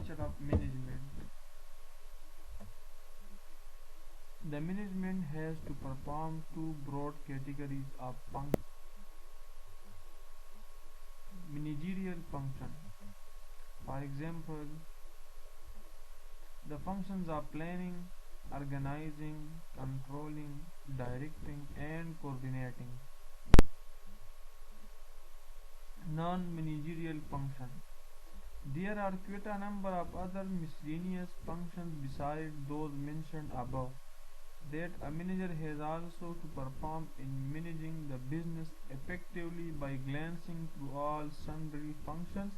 nature of management. The management has to perform two broad categories of functions. Managerial function. For example, the functions are planning, organizing, controlling, directing, and coordinating. Non-managerial function. There are quite a number of other miscellaneous functions besides those mentioned above that a manager has also to perform in managing the business effectively. By glancing through all sundry functions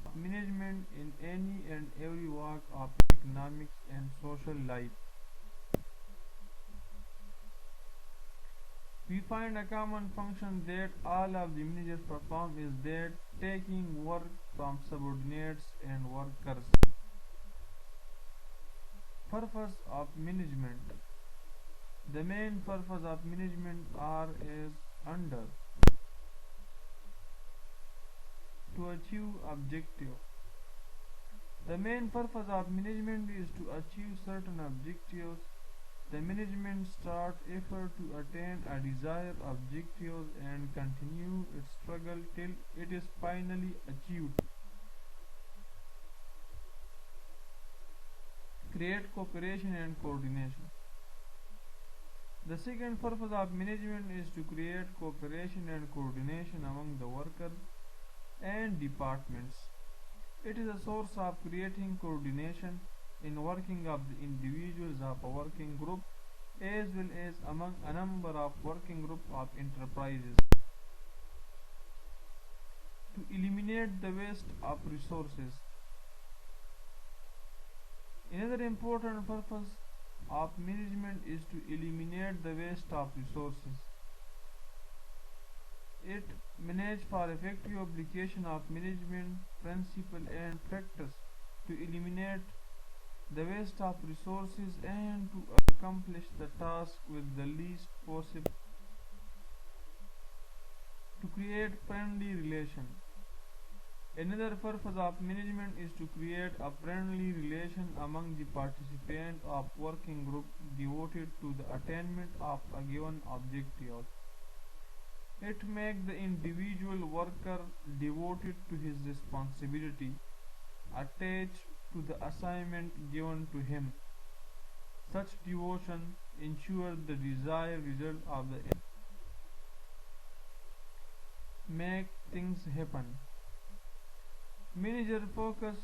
of management in any and every walk of economics and social life, we find a common function that all of the managers perform is that taking work from subordinates and workers. Purpose of management. The main purpose of management are as under: to achieve objective. The main purpose of management is to achieve certain objectives. The management starts effort to attain a desired objective and continue its struggle till it is finally achieved. Create cooperation and coordination. The second purpose of management is to create cooperation and coordination among the workers and departments. It is a source of creating coordination in working of the individuals of a working group as well as among a number of working group of enterprises. To eliminate the waste of resources. Another important purpose of management is to eliminate the waste of resources. It manages for effective application of management principle and practice to eliminate the waste of resources and to accomplish the task with the least possible. To create friendly relation. Another purpose of management is to create a friendly relation among the participants of working group devoted to the attainment of a given objective. It makes the individual worker devoted to his responsibility, attached to the assignment given to him. Such devotion ensures the desired result of the make things happen. Managers focus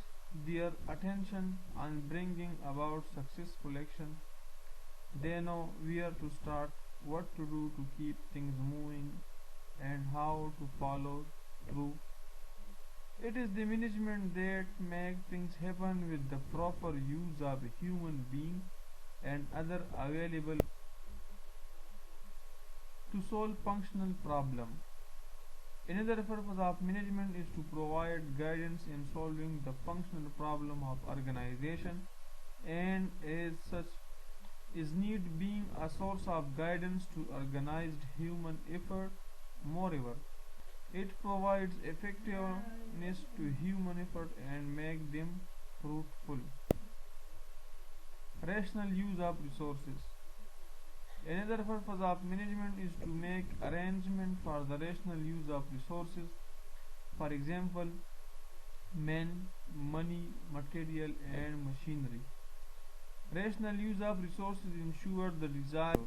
their attention on bringing about successful action. They know where to start, what to do to keep things moving, and how to follow through. It is the management that makes things happen with the proper use of human being and other available to solve functional problem. Another purpose of management is to provide guidance in solving the functional problem of organization, and as such is need being a source of guidance to organized human effort. Moreover, it provides effectiveness to human effort and make them fruitful. Rational use of resources. Another purpose of management is to make arrangement for the rational use of resources. For example, men, money, material, and machinery. Rational use of resources ensure the desired